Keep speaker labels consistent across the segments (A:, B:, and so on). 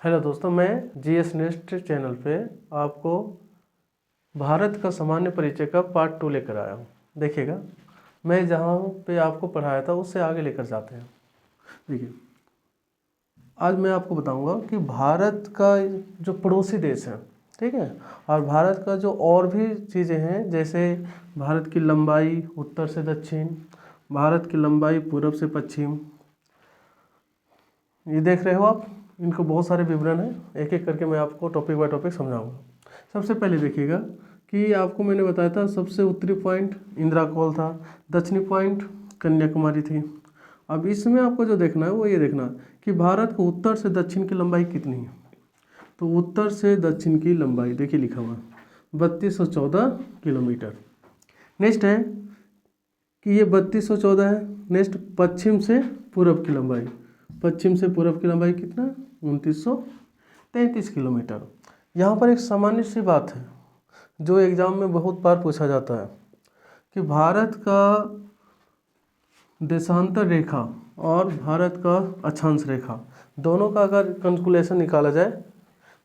A: Hello दोस्तों, मैं GS nest channel पे आपको भारत का सामान्य परिचय का पार्ट 2 लेकर आया हूँ। देखिएगा, मैं जहाँ पे आपको पढ़ाया था उससे आगे लेकर जाते हैं। देखिए, आज मैं आपको बताऊंगा कि भारत का जो पड़ोसी देश है, ठीक है, और भारत का जो और भी चीज़ें हैं, जैसे भारत की लंबाई उत्तर से दक्षिण, भारत की लंबाई पूर्व से पश्चिम, ये देख रहे हो आप। इनको बहुत सारे विवरण हैं, एक एक करके मैं आपको टॉपिक बाय टॉपिक समझाऊंगा। सबसे पहले देखिएगा कि आपको मैंने बताया था सबसे उत्तरी पॉइंट इंदिरा कॉल था, दक्षिणी पॉइंट कन्याकुमारी थी। अब इसमें आपको जो देखना है वो ये देखना कि भारत को उत्तर से दक्षिण की लंबाई कितनी है। तो उत्तर से दक्षिण की लंबाई देखिए लिखा हुआ 3214 किलोमीटर। नेक्स्ट है कि ये 3214 है। नेक्स्ट पश्चिम से पूर्व की लंबाई, पश्चिम से पूर्व की लंबाई कितना, 2933 किलोमीटर। यहाँ पर एक सामान्य सी बात है जो एग्जाम में बहुत बार पूछा जाता है कि भारत का देशांतर रेखा और भारत का अक्षांश रेखा दोनों का अगर कैलकुलेशन निकाला जाए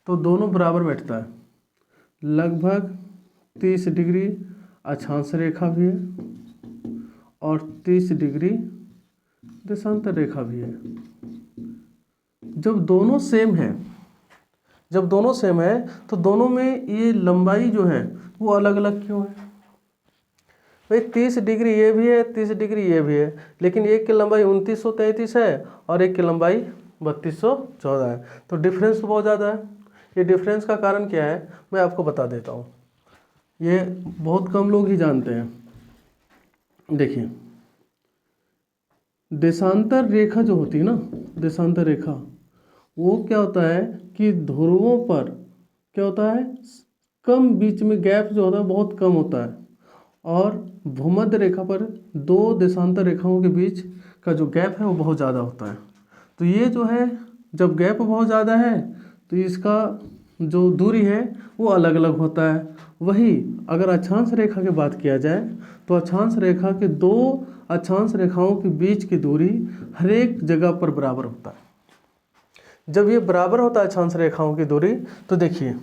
A: तो दोनों बराबर बैठता है। लगभग 30 डिग्री अक्षांश रेखा भी है और 30 डिग्री देशांतर रेखा भी है। जब दोनों सेम है तो दोनों में ये लंबाई जो है वो अलग अलग क्यों है भाई। 30 डिग्री ये भी है, 30 डिग्री ये भी है, लेकिन एक की लंबाई 2933 है और एक की लंबाई 3214 है, तो डिफरेंस तो बहुत ज़्यादा है। ये डिफरेंस का कारण क्या है मैं आपको बता देता हूँ, ये बहुत कम लोग ही जानते हैं। देखिए, देशांतर रेखा जो होती है ना, देशांतर रेखा वो क्या होता है कि ध्रुवों पर क्या होता है, कम बीच में गैप जो होता है बहुत कम होता है, और भूमध्य रेखा पर दो देशांतर रेखाओं के बीच का जो गैप है वो बहुत ज़्यादा होता है। तो ये जो है, जब गैप बहुत ज़्यादा है तो इसका जो दूरी है वो अलग अलग होता है। वही अगर अक्षांश रेखा की बात किया जाए तो अक्षांश रेखा के दो अक्षांश रेखाओं के बीच की दूरी हर एक जगह पर बराबर होता है। जब ये बराबर होता है अक्षांश रेखाओं की दूरी, तो देखिए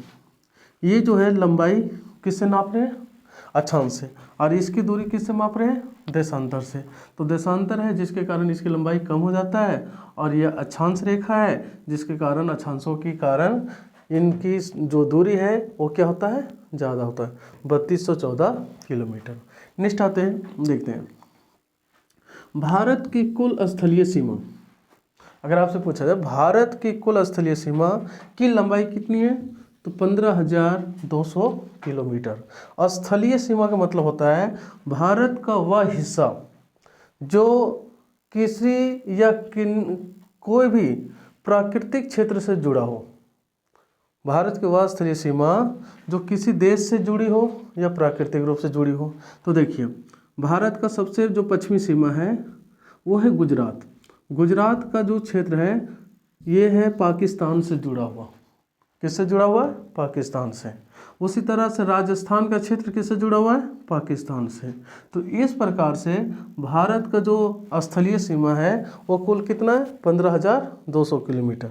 A: ये जो है लंबाई किससे नाप रहे हैं, अक्षांश से, और इसकी दूरी किससे माप रहे हैं, देशांतर से। तो देशांतर है जिसके कारण इसकी लंबाई कम हो जाता है, और यह अक्षांश रेखा है जिसके कारण अक्षांशों के कारण इनकी जो दूरी है वो क्या होता है, ज़्यादा होता है, 3214 किलोमीटर। नेक्स्ट आते हैं, देखते हैं भारत की कुल स्थलीय सीमा। अगर आपसे पूछा जाए भारत की कुल स्थलीय सीमा की लंबाई कितनी है, तो 15,200 किलोमीटर। स्थलीय सीमा का मतलब होता है भारत का वह हिस्सा जो किसी या कोई भी प्राकृतिक क्षेत्र से जुड़ा हो। भारत की वह स्थलीय सीमा जो किसी देश से जुड़ी हो या प्राकृतिक रूप से जुड़ी हो। तो देखिए, भारत का सबसे जो पश्चिमी सीमा है वो है गुजरात। गुजरात का जो क्षेत्र है ये है पाकिस्तान से जुड़ा हुआ। किससे जुड़ा हुआ है, पाकिस्तान से। उसी तरह से राजस्थान का क्षेत्र किससे जुड़ा हुआ है, पाकिस्तान से। तो इस प्रकार से भारत का जो स्थलीय सीमा है वो कुल कितना है, 15,200 किलोमीटर।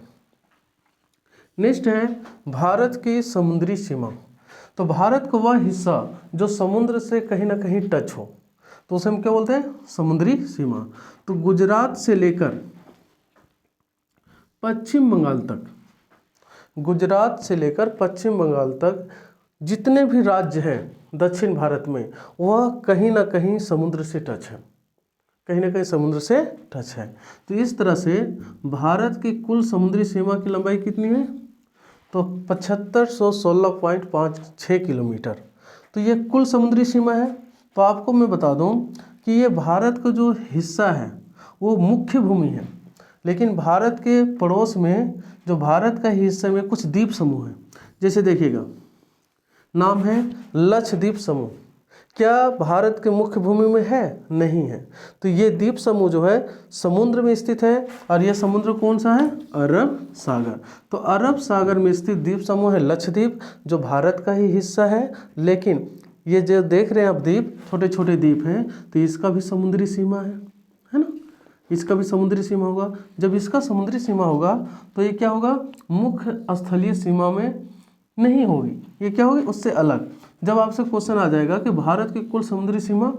A: नेक्स्ट है भारत की समुद्री सीमा। तो भारत का वह हिस्सा जो समुद्र से कहीं ना कहीं टच हो तो उसे हम क्या बोलते हैं, समुद्री सीमा। तो गुजरात से लेकर पश्चिम बंगाल तक, गुजरात से लेकर पश्चिम बंगाल तक जितने भी राज्य हैं दक्षिण भारत में वह कहीं ना कहीं समुद्र से टच है, कहीं ना कहीं समुद्र से टच है। तो इस तरह से भारत की कुल समुद्री सीमा की लंबाई कितनी है, तो 7516.56 किलोमीटर। तो ये कुल समुद्री सीमा है। तो आपको मैं बता दूं कि ये भारत का जो हिस्सा है वो मुख्य भूमि है, लेकिन भारत के पड़ोस में जो भारत का हिस्से में कुछ द्वीप समूह है। जैसे देखिएगा, नाम है लक्षद्वीप समूह। क्या भारत के मुख्य भूमि में है, नहीं है। तो ये द्वीप समूह जो है समुद्र में स्थित है, और यह समुद्र कौन सा है, अरब सागर। तो अरब सागर में स्थित द्वीप समूह है लक्षद्वीप, जो भारत का ही हिस्सा है। लेकिन ये जो देख रहे हैं आप द्वीप, छोटे छोटे द्वीप हैं, तो इसका भी समुद्री सीमा है ना। इसका भी समुद्री सीमा होगा। जब इसका समुद्री सीमा होगा तो ये क्या होगा, मुख्य स्थलीय सीमा में नहीं होगी, ये क्या होगी, उससे अलग। जब आपसे क्वेश्चन आ जाएगा कि भारत की कुल समुद्री सीमा,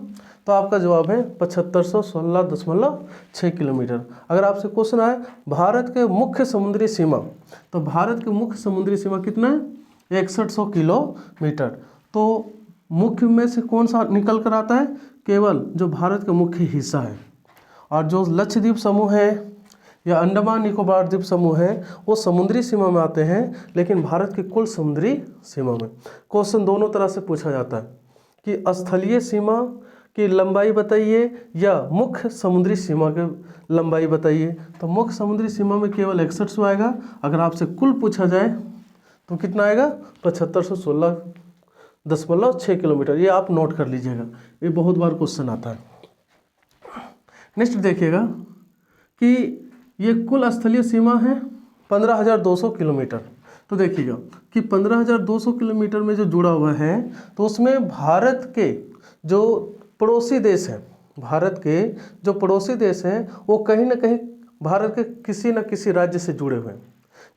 A: तो आपका जवाब है 7516.6 किलोमीटर। अगर आपसे क्वेश्चन आए भारत के मुख्य समुद्री सीमा, तो भारत के मुख्य समुद्री सीमा कितना है, 6100 किलोमीटर। तो मुख्य में से कौन सा निकल कर आता है, केवल जो भारत का मुख्य हिस्सा है। और जो लक्षद्वीप समूह है या अंडमान निकोबार द्वीप समूह है वो समुद्री सीमा में आते हैं, लेकिन भारत की कुल समुद्री सीमा में। क्वेश्चन दोनों तरह से पूछा जाता है कि स्थलीय सीमा की लंबाई बताइए या मुख्य समुद्री सीमा की लंबाई बताइए। तो मुख्य समुद्री सीमा में केवल 6100 आएगा। अगर आपसे कुल पूछा जाए तो कितना आएगा, 7516.6 किलोमीटर। ये आप नोट कर लीजिएगा, ये बहुत बार क्वेश्चन आता है। नेक्स्ट देखिएगा कि ये कुल स्थलीय सीमा है 15,200 किलोमीटर। तो देखिएगा कि 15,200 किलोमीटर में जो जुड़ा हुआ है, तो उसमें भारत के जो पड़ोसी देश हैं, भारत के जो पड़ोसी देश हैं वो कहीं ना कहीं भारत के किसी न किसी राज्य से जुड़े हुए हैं,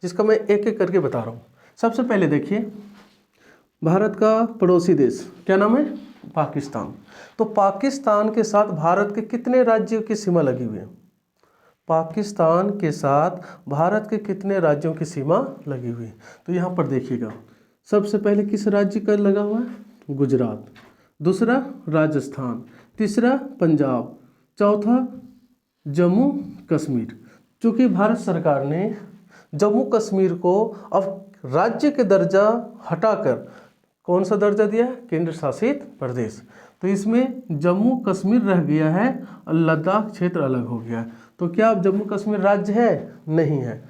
A: जिसका मैं एक एक करके बता रहा हूँ। सबसे पहले देखिए, भारत का पड़ोसी देश क्या नाम है, पाकिस्तान। तो पाकिस्तान के साथ भारत के कितने राज्यों की सीमा लगी हुई है, पाकिस्तान के साथ भारत के कितने राज्यों की सीमा लगी हुई है। तो यहाँ पर देखिएगा, सबसे पहले किस राज्य का लगा हुआ है, गुजरात, दूसरा राजस्थान, तीसरा पंजाब, चौथा जम्मू कश्मीर। चूँकि भारत सरकार ने जम्मू कश्मीर को अब राज्य के दर्जा हटाकर कौन सा दर्जा दिया है, केंद्र शासित प्रदेश। तो इसमें जम्मू कश्मीर रह गया है और लद्दाख क्षेत्र अलग हो गया है। तो क्या अब जम्मू कश्मीर राज्य है, नहीं है।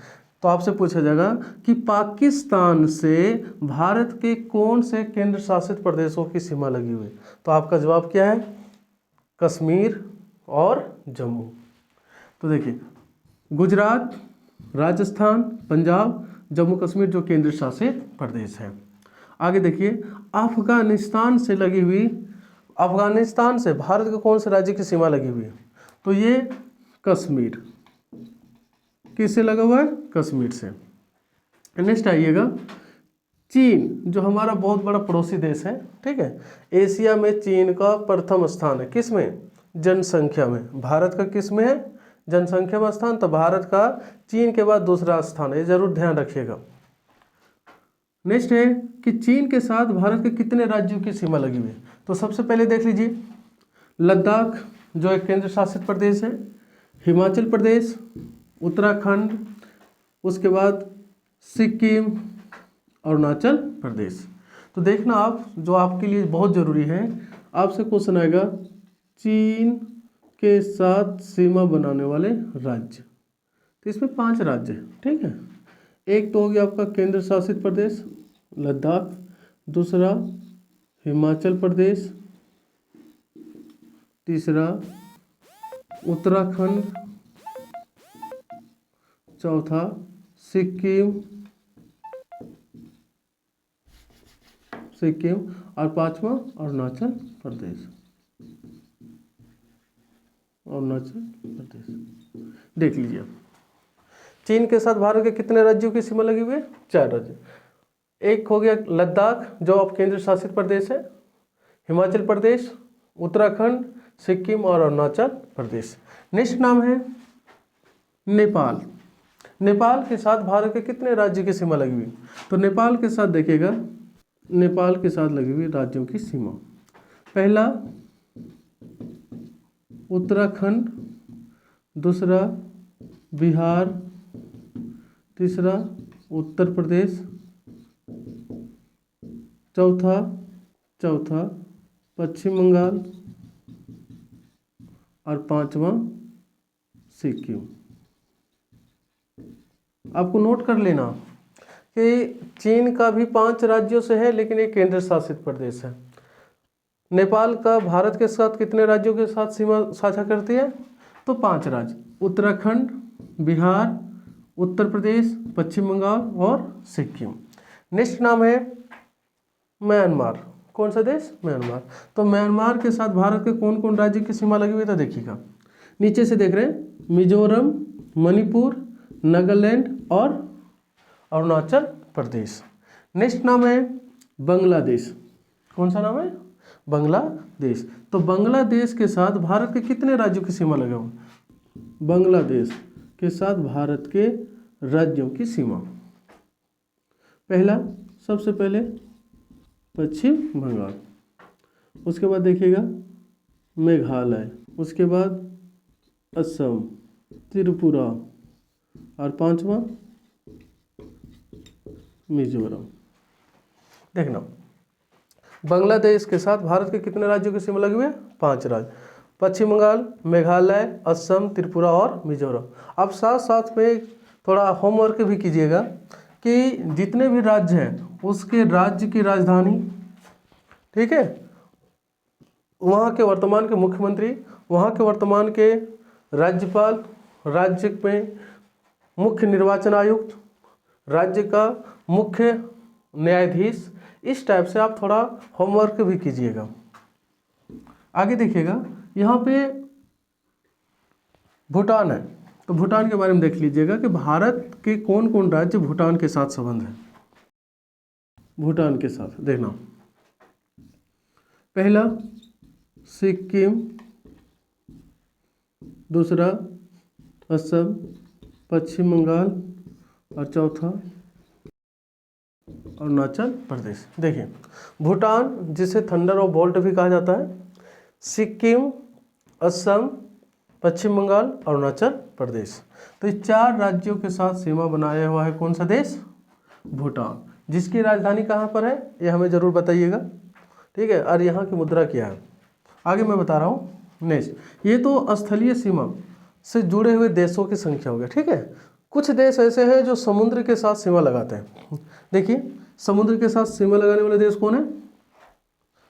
A: तो आपसे पूछा जाएगा कि पाकिस्तान से भारत के कौन से केंद्र शासित प्रदेशों की सीमा लगी हुई है। तो आपका जवाब क्या है, कश्मीर और जम्मू। तो देखिए, गुजरात, राजस्थान, पंजाब, जम्मू कश्मीर जो केंद्र शासित प्रदेश है। आगे देखिए, अफगानिस्तान से लगी हुई, अफगानिस्तान से भारत के कौन से राज्य की सीमा लगी हुई है। तो ये कश्मीर, किससे लगा हुआ है, कश्मीर से। नेक्स्ट आइएगा, चीन जो हमारा बहुत बड़ा पड़ोसी देश है, ठीक है। एशिया में चीन का प्रथम स्थान है, किस में, जनसंख्या में। भारत का किस में है, जनसंख्या में स्थान। तो भारत का चीन के बाद दूसरा स्थान है, ये जरूर ध्यान रखिएगा। नेक्स्ट है कि चीन के साथ भारत के कितने राज्यों की सीमा लगी हुई है। तो सबसे पहले देख लीजिए, लद्दाख जो एक केंद्र शासित प्रदेश है, हिमाचल प्रदेश, उत्तराखंड, उसके बाद सिक्किम, अरुणाचल प्रदेश। तो देखना आप, जो आपके लिए बहुत ज़रूरी है, आपसे क्वेश्चन आएगा चीन के साथ सीमा बनाने वाले राज्य। तो इसमें 5 राज्य हैं, ठीक है। एक तो हो गया आपका केंद्र शासित प्रदेश लद्दाख, दूसरा हिमाचल प्रदेश, तीसरा उत्तराखंड, चौथा सिक्किम और पांचवा अरुणाचल प्रदेश। देख लीजिए, चीन के साथ भारत के कितने राज्यों की सीमा लगी हुई है, 4 राज्य। एक हो गया लद्दाख जो अब केंद्र शासित प्रदेश है, हिमाचल प्रदेश, उत्तराखंड, सिक्किम और अरुणाचल प्रदेश। नेक्स्ट नाम है नेपाल। नेपाल के साथ भारत के कितने राज्य की सीमा लगी हुई। तो नेपाल के साथ देखिएगा, नेपाल के साथ लगी हुई राज्यों की सीमा, पहला उत्तराखंड, दूसरा बिहार, तीसरा उत्तर प्रदेश, चौथा पश्चिम बंगाल और पांचवा सिक्किम। आपको नोट कर लेना कि चीन का भी 5 राज्यों से है, लेकिन एक केंद्र शासित प्रदेश है। नेपाल का भारत के साथ कितने राज्यों के साथ सीमा साझा करती है, तो 5 राज्य, उत्तराखंड, बिहार, उत्तर प्रदेश, पश्चिम बंगाल और सिक्किम। नेक्स्ट नाम है म्यांमार। कौन सा देश, म्यांमार। तो म्यांमार के साथ भारत के कौन कौन राज्य की सीमा लगी हुई है, तो देखिएगा नीचे से देख रहे हैं, मिजोरम, मणिपुर, नागालैंड और अरुणाचल प्रदेश। नेक्स्ट नाम है बांग्लादेश। कौन सा नाम है? बांग्लादेश। तो बांग्लादेश के साथ भारत के कितने राज्यों की सीमा लगे हुए? बांग्लादेश के साथ भारत के राज्यों की सीमा, पहला सबसे पहले पश्चिम बंगाल, उसके बाद देखिएगा मेघालय, उसके बाद असम, त्रिपुरा और पांचवा मिजोरम। देखना, बांग्लादेश के साथ भारत के कितने राज्यों की सीमा लगी हुई है? 5 राज्य, पश्चिम बंगाल, मेघालय, असम, त्रिपुरा और मिजोरम। अब साथ साथ में थोड़ा होमवर्क भी कीजिएगा कि जितने भी राज्य हैं उसके राज्य की राजधानी, ठीक है, वहाँ के वर्तमान के मुख्यमंत्री, वहाँ के वर्तमान के राज्यपाल, राज्य में मुख्य निर्वाचन आयुक्त, राज्य का मुख्य न्यायाधीश, इस टाइप से आप थोड़ा होमवर्क भी कीजिएगा। आगे देखिएगा, यहाँ पे भूटान है, तो भूटान के बारे में देख लीजिएगा कि भारत के कौन कौन राज्य भूटान के साथ संबंध है। भूटान के साथ देखना, पहला सिक्किम, दूसरा असम, पश्चिम बंगाल और चौथा अरुणाचल प्रदेश। देखिए, भूटान जिसे थंडर ऑफ बोल्ट भी कहा जाता है, सिक्किम, असम, पश्चिम बंगाल, अरुणाचल प्रदेश। तो ये 4 राज्यों के साथ सीमा बनाया हुआ है कौन सा देश? भूटान, जिसकी राजधानी कहाँ पर है ये हमें ज़रूर बताइएगा, ठीक है। और यहाँ की मुद्रा क्या है आगे मैं बता रहा हूँ। नेक्स्ट, ये तो स्थलीय सीमा से जुड़े हुए देशों की संख्या हो गया, ठीक है। कुछ देश ऐसे हैं जो समुद्र के साथ सीमा लगाते हैं। देखिए, समुद्र के साथ सीमा लगाने वाले देश कौन है?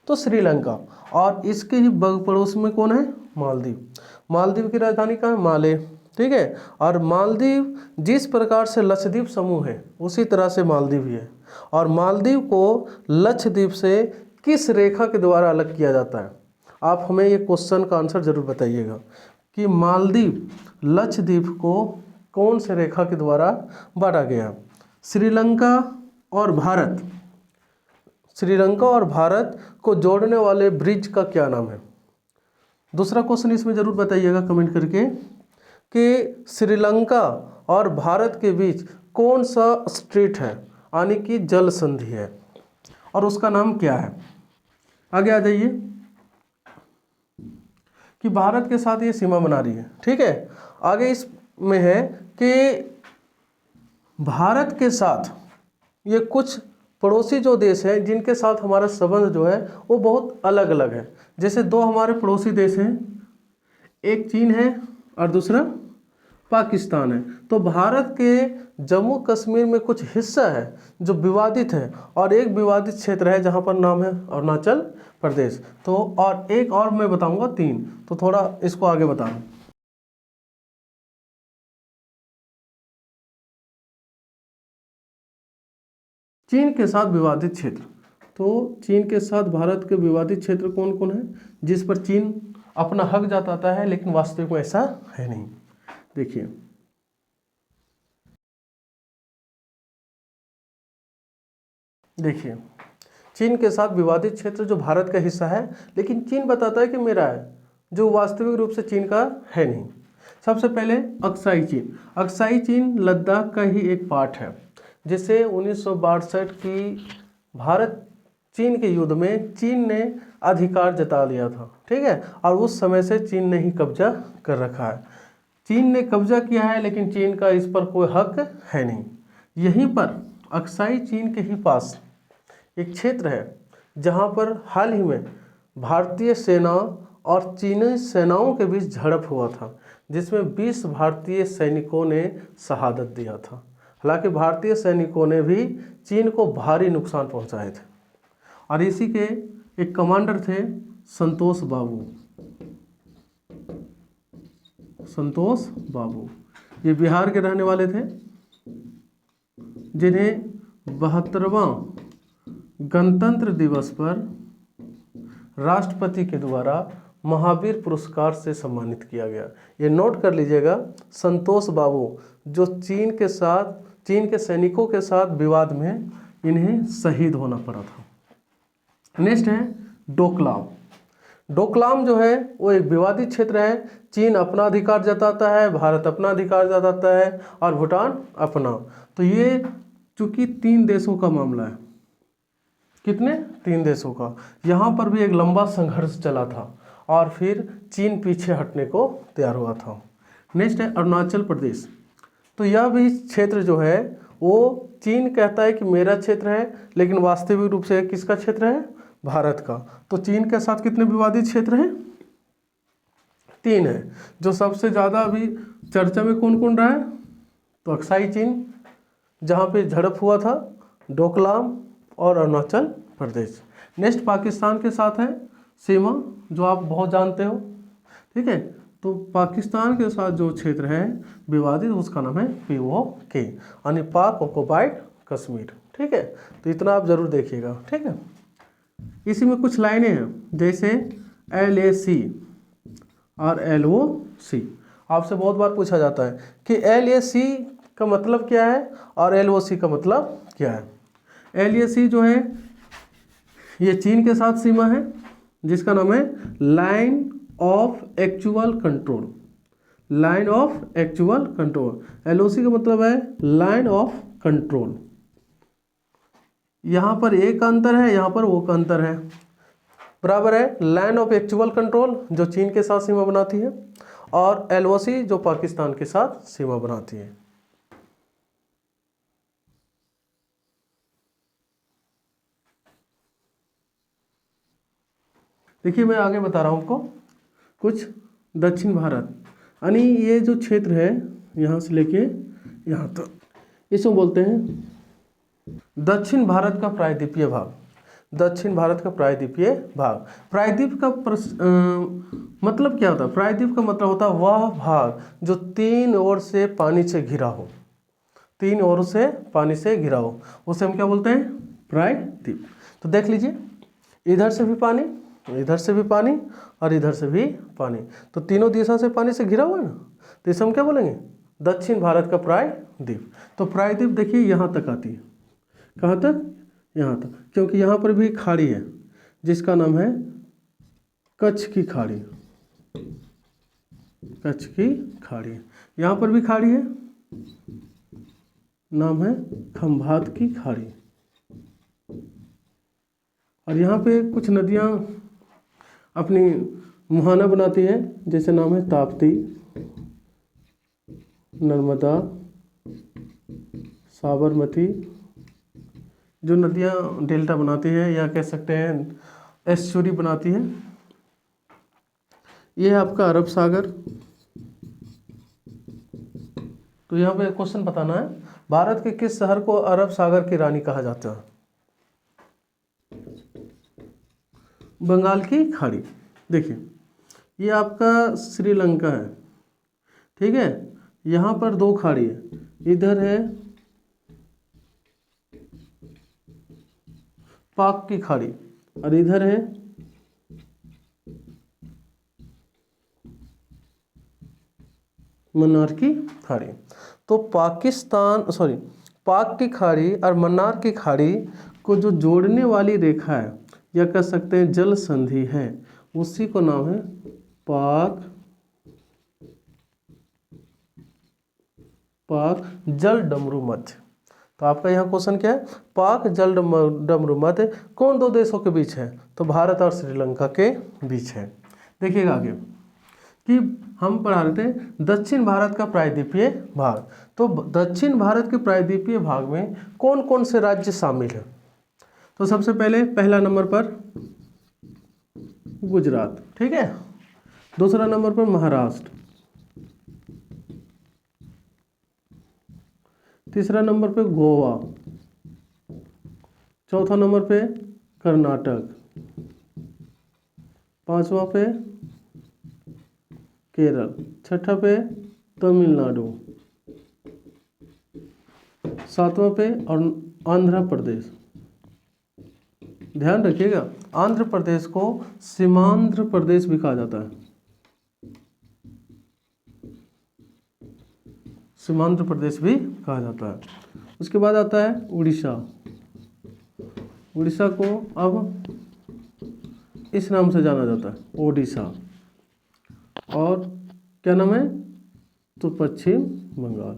A: तो श्रीलंका, और इसके ही पड़ोस में कौन है? मालदीव। मालदीव की राजधानी कहाँ है? माले, ठीक है। और मालदीव जिस प्रकार से लक्षद्वीप समूह है उसी तरह से मालदीव भी है। और मालदीव को लक्षद्वीप से किस रेखा के द्वारा अलग किया जाता है? आप हमें ये क्वेश्चन का आंसर जरूर बताइएगा कि मालदीव लक्षद्वीप को कौन से रेखा के द्वारा बांटा गया? श्रीलंका और भारत, श्रीलंका और भारत को जोड़ने वाले ब्रिज का क्या नाम है? दूसरा क्वेश्चन इसमें जरूर बताइएगा कमेंट करके कि श्रीलंका और भारत के बीच कौन सा स्ट्रेट है, यानी कि जल संधि है, और उसका नाम क्या है? आगे आ जाइए कि भारत के साथ ये सीमा बना रही है, ठीक है। आगे इसमें है कि भारत के साथ ये कुछ पड़ोसी जो देश हैं जिनके साथ हमारा संबंध जो है वो बहुत अलग अलग है। जैसे 2 हमारे पड़ोसी देश हैं, एक चीन है और दूसरा पाकिस्तान है। तो भारत के जम्मू कश्मीर में कुछ हिस्सा है जो विवादित है, और एक विवादित क्षेत्र है जहाँ पर नाम है अरुणाचल प्रदेश। तो और एक और मैं बताऊंगा 3, तो थोड़ा इसको आगे बताऊं। चीन के साथ विवादित क्षेत्र, तो चीन के साथ भारत के विवादित क्षेत्र कौन कौन है जिस पर चीन अपना हक जताता है, लेकिन वास्तविक में ऐसा है नहीं। देखिए, देखिए चीन के साथ विवादित क्षेत्र जो भारत का हिस्सा है लेकिन चीन बताता है कि मेरा है, जो वास्तविक रूप से चीन का है नहीं। सबसे पहले अक्साई चीन। अक्साई चीन लद्दाख का ही एक पार्ट है, जिसे 1962 की भारत चीन के युद्ध में चीन ने अधिकार जता लिया था, ठीक है। और उस समय से चीन ने ही कब्जा कर रखा है। चीन ने कब्जा किया है लेकिन चीन का इस पर कोई हक है नहीं। यहीं पर अक्साई चीन के ही पास एक क्षेत्र है जहां पर हाल ही में भारतीय सेना और चीनी सेनाओं के बीच झड़प हुआ था, जिसमें 20 भारतीय सैनिकों ने शहादत दिया था। हालांकि भारतीय सैनिकों ने भी चीन को भारी नुकसान पहुंचाए थे, और इसी के एक कमांडर थे संतोष बाबू। संतोष बाबू ये बिहार के रहने वाले थे, जिन्हें 72वां गणतंत्र दिवस पर राष्ट्रपति के द्वारा महावीर पुरस्कार से सम्मानित किया गया। ये नोट कर लीजिएगा, संतोष बाबू जो चीन के सैनिकों के साथ विवाद में इन्हें शहीद होना पड़ा था। नेक्स्ट है डोकलाम। डोकलाम जो है वो एक विवादित क्षेत्र है। चीन अपना अधिकार जताता है, भारत अपना अधिकार जताता है और भूटान अपना। तो ये चूंकि 3 देशों का मामला है, कितने 3 देशों का, यहाँ पर भी एक लंबा संघर्ष चला था और फिर चीन पीछे हटने को तैयार हुआ था। नेक्स्ट है अरुणाचल प्रदेश। तो यह भी क्षेत्र जो है वो चीन कहता है कि मेरा क्षेत्र है, लेकिन वास्तविक रूप से किसका क्षेत्र है, भारत का। तो चीन के साथ कितने विवादित क्षेत्र हैं, 3 है। जो सबसे ज़्यादा अभी चर्चा में कौन कौन रहा है, तो अक्साई चीन जहाँ पे झड़प हुआ था, डोकलाम और अरुणाचल प्रदेश। नेक्स्ट पाकिस्तान के साथ है सीमा, जो आप बहुत जानते हो, ठीक है। तो पाकिस्तान के साथ जो क्षेत्र है विवादित, उसका नाम है POK यानी पाक ऑक्युपाइड कश्मीर, ठीक है। तो इतना आप जरूर देखिएगा, ठीक है। इसी में कुछ लाइनें हैं जैसे LAC और LOC। आपसे बहुत बार पूछा जाता है कि LAC का मतलब क्या है और LOC का मतलब क्या है। LAC जो है ये चीन के साथ सीमा है, जिसका नाम है line of actual control, line of actual control. LOC का मतलब है लाइन ऑफ कंट्रोल। यहाँ पर एक का अंतर है, यहाँ पर वो का अंतर है, बराबर है लाइन ऑफ एक्चुअल कंट्रोल जो चीन के साथ सीमा बनाती है, और LOC जो पाकिस्तान के साथ सीमा बनाती है। देखिए मैं आगे बता रहा हूँ आपको कुछ दक्षिण भारत, यानी ये जो क्षेत्र है यहाँ से लेके यहाँ तक, इसको बोलते हैं दक्षिण भारत का प्रायद्वीपीय भाग। दक्षिण भारत का प्रायद्वीपीय भाग। प्रायद्वीप का मतलब क्या होता है, प्रायद्वीप का मतलब होता है वह भाग जो 3 ओर से पानी से घिरा हो, 3 ओर से पानी से घिरा हो, उसे हम क्या बोलते हैं, प्रायद्वीप। तो देख लीजिए, इधर से भी पानी, इधर से भी पानी और इधर से भी पानी, तो तीनों दिशा से पानी से घिरा हुआ है ना, तो इसे हम क्या बोलेंगे, दक्षिण भारत का प्रायद्वीप। तो प्रायद्वीप देखिए यहाँ तक आती है, कहाँ तक, यहाँ तक, क्योंकि यहाँ पर भी खाड़ी है जिसका नाम है कच्छ की खाड़ी, कच्छ की खाड़ी। यहाँ पर भी खाड़ी है, नाम है खंभात की खाड़ी। और यहाँ पे कुछ नदियाँ अपनी मुहाना बनाती हैं, जैसे नाम है ताप्ती, नर्मदा, साबरमती, जो नदियाँ डेल्टा बनाती है या कह सकते हैं एस्चुरी बनाती है। ये है आपका अरब सागर। तो यहाँ पे क्वेश्चन बताना है, भारत के किस शहर को अरब सागर की रानी कहा जाता है, बंगाल की खाड़ी। देखिए ये आपका श्रीलंका है, ठीक है। यहाँ पर 2 खाड़ी है, इधर है पाक की खाड़ी और इधर है मन्नार की खाड़ी। तो पाक की खाड़ी और मन्नार की खाड़ी को जो जोड़ने वाली रेखा है या कह सकते हैं जल संधि है, उसी को नाम है पाक जल डमरू मध्य। तो आपका यहाँ क्वेश्चन क्या है, पाक जल डमरू मध्य कौन 2 देशों के बीच है, तो भारत और श्रीलंका के बीच है। देखिएगा आगे कि हम पढ़ा रहे थे दक्षिण भारत का प्रायद्वीपीय भाग। तो दक्षिण भारत के प्रायद्वीपीय भाग में कौन कौन से राज्य शामिल हैं, तो सबसे पहले पहला नंबर पर गुजरात, ठीक है। दूसरा नंबर पर महाराष्ट्र, तीसरा नंबर पे गोवा, चौथा नंबर पे कर्नाटक, 5वां पे केरल, 6ठा पे तमिलनाडु, 7वां पे और आंध्र प्रदेश, ध्यान रखिएगा, आंध्र प्रदेश को सीमांध्र प्रदेश भी कहा जाता है, सीमांध्र प्रदेश भी कहा जाता है। उसके बाद आता है उड़ीसा। उड़ीसा को अब इस नाम से जाना जाता है, ओडिशा। और क्या नाम है? तो पश्चिम बंगाल।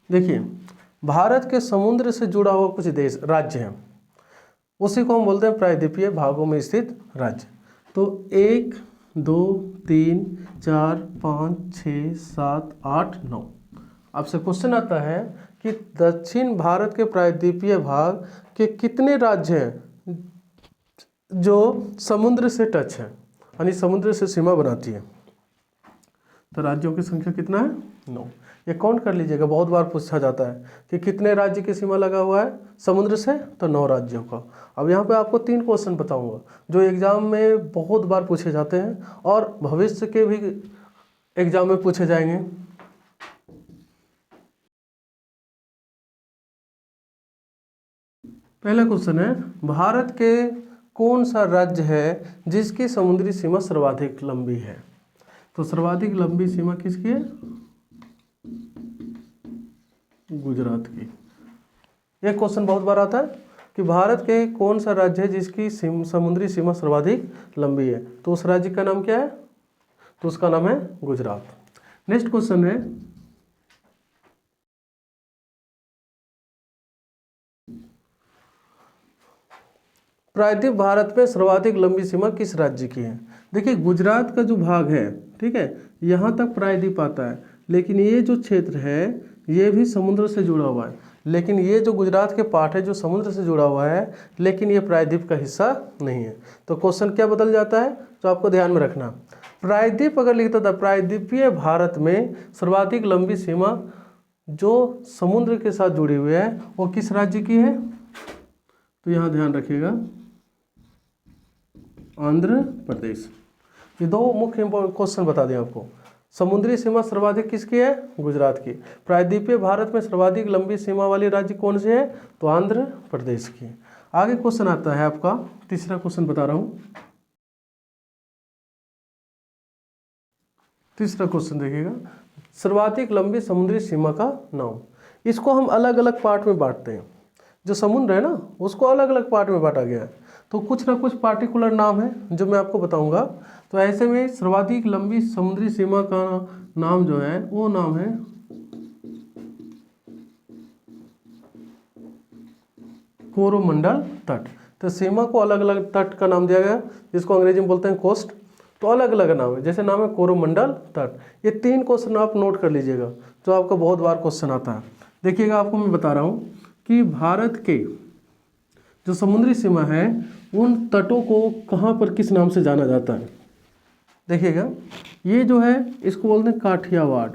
A: देखिए, भारत के समुद्र से जुड़ा हुआ कुछ देश राज्य हैं, उसी को हम बोलते हैं प्रायद्वीपीय भागों में स्थित राज्य। तो 1 2 3 4 5 6 7 8 9। आपसे क्वेश्चन आता है कि दक्षिण भारत के प्रायद्वीपीय भाग के कितने राज्य हैं जो समुद्र से टच है, यानी समुद्र से सीमा बनाती है। तो राज्यों की संख्या कितना है? 9। ये काउंट कर लीजिएगा, बहुत बार पूछा जाता है कि कितने राज्य की सीमा लगा हुआ है समुद्र से, तो 9 राज्यों का। अब यहाँ पे आपको 3 क्वेश्चन बताऊंगा जो एग्जाम में बहुत बार पूछे जाते हैं और भविष्य के भी एग्जाम में पूछे जाएंगे। पहला क्वेश्चन है, भारत के कौन सा राज्य है जिसकी समुद्री सीमा सर्वाधिक लंबी है? तो सर्वाधिक लंबी सीमा किसकी है? गुजरात की। एक क्वेश्चन बहुत बार आता है कि भारत के कौन सा राज्य है जिसकी समुद्री सीमा सर्वाधिक लंबी है, तो उस राज्य का नाम क्या है? तो उसका नाम है गुजरात। नेक्स्ट क्वेश्चन है, प्रायद्वीप भारत में सर्वाधिक लंबी सीमा किस राज्य की है? देखिए, गुजरात का जो भाग है, ठीक है, यहाँ तक प्रायद्वीप आता है, लेकिन ये जो क्षेत्र है ये भी समुद्र से जुड़ा हुआ है, लेकिन ये जो गुजरात के पार्ट है जो समुद्र से जुड़ा हुआ है, लेकिन ये प्रायद्वीप का हिस्सा नहीं है। तो क्वेश्चन क्या बदल जाता है, तो आपको ध्यान में रखना, प्रायद्वीप अगर लिखता था प्रायद्वीपीय भारत में सर्वाधिक लंबी सीमा जो समुद्र के साथ जुड़ी हुई है वो किस राज्य की है? तो यहाँ ध्यान रखिएगा, आंध्र प्रदेश। ये 2 मुख्य क्वेश्चन बता दें आपको। समुद्री सीमा सर्वाधिक किसकी है? गुजरात की। प्रायद्वीपीय भारत में सर्वाधिक लंबी सीमा वाली राज्य कौन से है? तो आंध्र प्रदेश की। आगे क्वेश्चन आता है आपका, तीसरा क्वेश्चन बता रहा हूँ। तीसरा क्वेश्चन देखिएगा, सर्वाधिक लंबी समुद्री सीमा का नाम। इसको हम अलग अलग पार्ट में बांटते हैं, जो समुद्र है ना उसको अलग अलग पार्ट में बांटा गया है, तो कुछ ना कुछ पार्टिकुलर नाम है जो मैं आपको बताऊंगा। तो ऐसे में सर्वाधिक लंबी समुद्री सीमा का नाम जो है वो नाम है कोरोमंडल तट। तो सीमा को अलग अलग तट का नाम दिया गया, जिसको अंग्रेजी में बोलते हैं कोस्ट। तो अलग अलग नाम है, जैसे नाम है कोरोमंडल तट। ये 3 क्वेश्चन आप नोट कर लीजिएगा, जो आपका बहुत बार क्वेश्चन आता है। देखिएगा, आपको मैं बता रहा हूँ कि भारत के जो समुद्री सीमा है उन तटों को कहाँ पर किस नाम से जाना जाता है। देखिएगा, ये जो है इसको बोलते हैं काठियावाड़।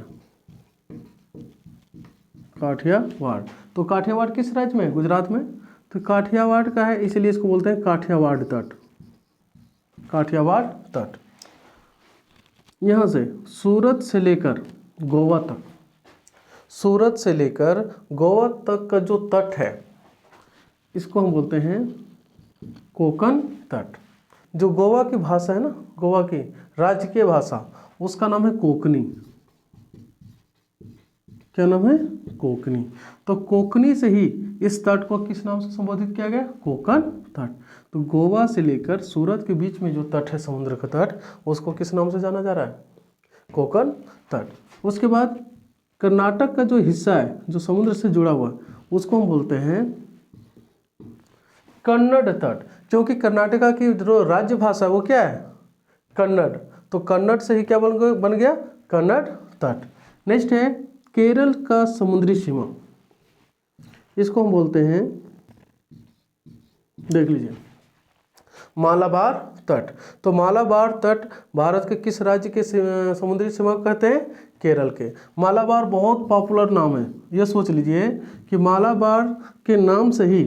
A: काठियावाड़, तो काठियावाड़ किस राज्य में है? गुजरात में। तो काठियावाड़ का है, इसलिए इसको बोलते हैं काठियावाड़ तट। काठियावाड़ तट यहाँ से सूरत से लेकर गोवा तक, सूरत से लेकर गोवा तक का जो तट है इसको हम बोलते हैं कोंकण तट। जो गोवा की भाषा है ना, गोवा की राजकीय भाषा, उसका नाम है कोंकणी। क्या नाम है? कोंकणी। तो कोंकणी से ही इस तट को किस नाम से संबोधित किया गया? कोंकण तट। तो गोवा से लेकर सूरत के बीच में जो तट है समुद्र का तट, उसको किस नाम से जाना जा रहा है? कोंकण तट। उसके बाद कर्नाटक का जो हिस्सा है जो समुद्र से जुड़ा हुआ, उसको हम बोलते हैं कन्नड़ तट, क्योंकि कर्नाटका की जो राज्य भाषा है वो क्या है? कन्नड़। तो कन्नड़ से ही क्या बन गया? कन्नड़ तट। नेक्स्ट है केरल का समुद्री सीमा, इसको हम बोलते हैं, देख लीजिए, मालाबार तट। तो मालाबार तट भारत के किस राज्य के समुद्री सीमा को कहते हैं? केरल के। मालाबार बहुत पॉपुलर नाम है, ये सोच लीजिए कि मालाबार के नाम से ही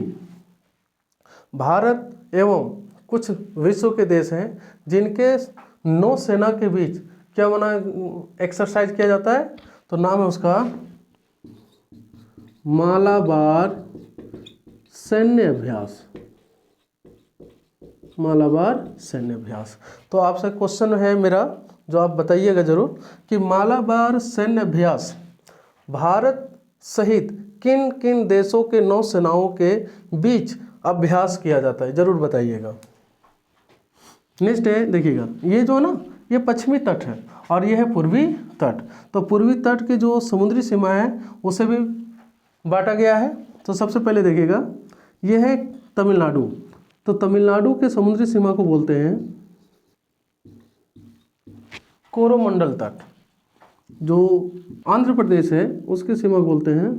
A: भारत एवं कुछ विश्व के देश हैं जिनके नौसेना के बीच क्या बना एक्सरसाइज किया जाता है, तो नाम है उसका मालाबार सैन्य अभ्यास। मालाबार सैन्य अभ्यास। तो आपसे क्वेश्चन है मेरा, जो आप बताइएगा जरूर कि मालाबार सैन्य अभ्यास भारत सहित किन किन देशों के नौसेनाओं के बीच अभ्यास किया जाता है, जरूर बताइएगा। नेक्स्ट है, देखिएगा ये जो ना, ये पश्चिमी तट है और ये है पूर्वी तट। तो पूर्वी तट की जो समुद्री सीमा है उसे भी बांटा गया है। तो सबसे पहले देखिएगा, ये है तमिलनाडु। तो तमिलनाडु के समुद्री सीमा को बोलते हैं कोरोमंडल तट। जो आंध्र प्रदेश है उसकी सीमा को बोलते हैं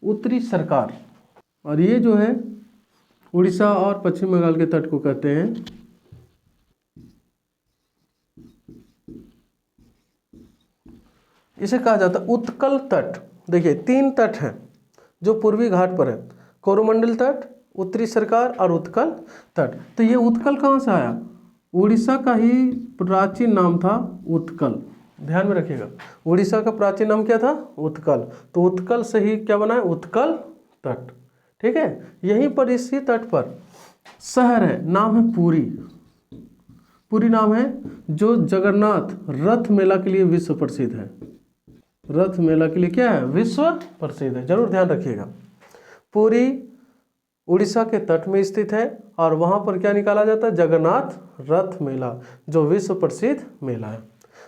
A: उत्तरी सरकार। और ये जो है उड़ीसा और पश्चिम बंगाल के तट को कहते हैं इसे कहा जाता है उत्कल तट। देखिए 3 तट हैं जो पूर्वी घाट पर है, कोरोमंडल तट, उत्तरी सरकार और उत्कल तट। तो ये उत्कल कहाँ से आया? उड़ीसा का ही प्राचीन नाम था उत्कल, ध्यान में रखिएगा। उड़ीसा का प्राचीन नाम क्या था? उत्कल। तो उत्कल से ही क्या बना है? उत्कल तट। ठीक है, यहीं पर इसी तट पर शहर है, नाम है पुरी। पुरी नाम है, जो जगन्नाथ रथ मेला के लिए विश्व प्रसिद्ध है। रथ मेला के लिए क्या है? विश्व प्रसिद्ध है, जरूर ध्यान रखिएगा। पुरी उड़ीसा के तट में स्थित है और वहाँ पर क्या निकाला जाता है? जगन्नाथ रथ मेला, जो विश्व प्रसिद्ध मेला है।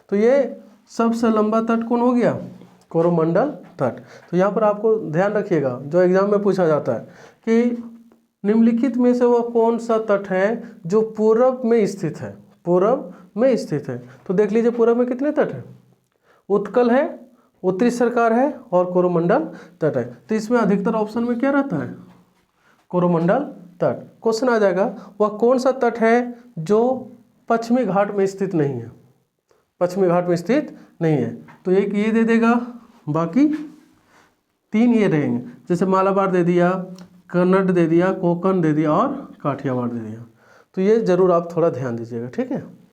A: तो ये सबसे लंबा तट कौन हो गया? कोरोमंडल तट। तो यहाँ पर आपको ध्यान रखिएगा, जो एग्जाम में पूछा जाता है कि निम्नलिखित में से वह कौन सा तट है जो पूरब में स्थित है? पूरब में स्थित है। तो देख लीजिए पूरब में कितने तट हैं? उत्कल है, उत्तरी सरकार है और कोरोमंडल तट है। तो इसमें अधिकतर ऑप्शन में क्या रहता है? कोरोमंडल तट। क्वेश्चन आ जाएगा, वह कौन सा तट है जो पश्चिमी घाट में स्थित नहीं है? पश्चिमी घाट में स्थित नहीं है। तो एक ये दे देगा, बाकी 3 ये रहेंगे। जैसे मालाबार दे दिया, कन्नड़ दे दिया, कोंकण दे दिया और काठियावाड़ दे दिया। तो ये जरूर आप थोड़ा ध्यान दीजिएगा, ठीक है।